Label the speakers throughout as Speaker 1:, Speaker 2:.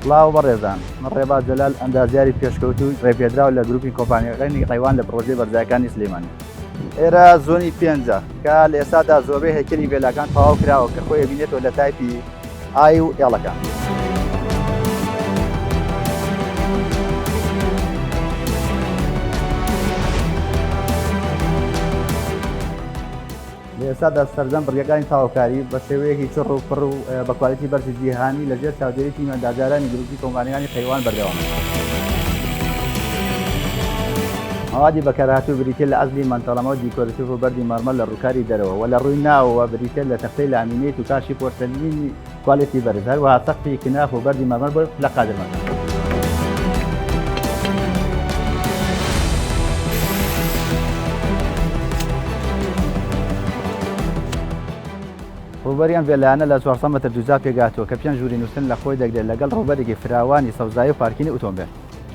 Speaker 1: سڵاو بەڕێزان من ڕێباز جەلال ئەندازیاری پێشکەوت و ڕێپێدراوە لە گروپی کۆمپانیەکانی قەیوان لە پرۆژەی بەرزایەکانی سلێمانی. ئێرە زۆنی پێنجە کە لە ئێستادا زۆربەی هەیکەلی بێلاکان تەواو کراوە کە خۆی بینێتەوە لە تایپی ئای و ئێڵەکان. لە ئێستادا سەردەم بڕیەکانی تاوەکاری بە شێوەیەکی چڕ و پڕ و بە کوالیتی بەرزی جیهانی لەژێر چاودێریی مەندازارانی گروپی کۆمپانیەکانی قەیوان بەردەوامە. موادی بەکارهاتوو بریتە لە ئەزلی مەنتەڵەمە و دیکۆرتیڤ و بەردی مەرمە لە ڕووکاری دەرەوە و لە ڕووی ناوەوە بریتە لە تەختەی لامینێت و کاشی پۆرسەلینی کوالیتی بەرز، هەروەها سەقفی کناف و بەردی مەرمە بۆ لە قادرمەکان. ڕووبەریان وێلایانە لە 400 مەتر دووزا پێگاتەوە کە 5 ژووری نووسن لە خۆی دەگرێت لەگەڵ ڕووبەرێکی فراوانی سەوزایی و پارکینی ئۆتۆمبیل.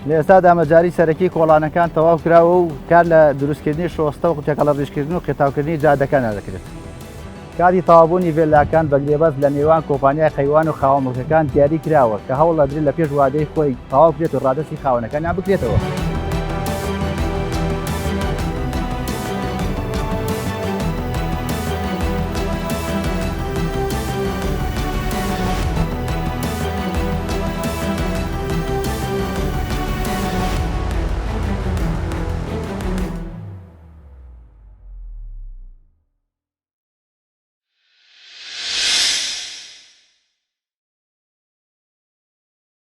Speaker 1: لە ئێستادا مەجاری سەرەکی کۆڵانەکان تەواو کراوە و کار لە دروستکردنی شۆستە و تێکەڵە ڕیشکردن و قێتاوکردنی جادەکان دەکرێت. کاری تەواوبوونی وێلاکان بەگرێبەست لە نێوان کۆمپانیای قەیوان و خاوەن مڵکەکان دیاری کراوە کە هەوڵ ئەدرێت لە پێش وادەی خۆی تەواو بکرێت و ڕادەسی خاوەنەکانیان بکرێتەوە.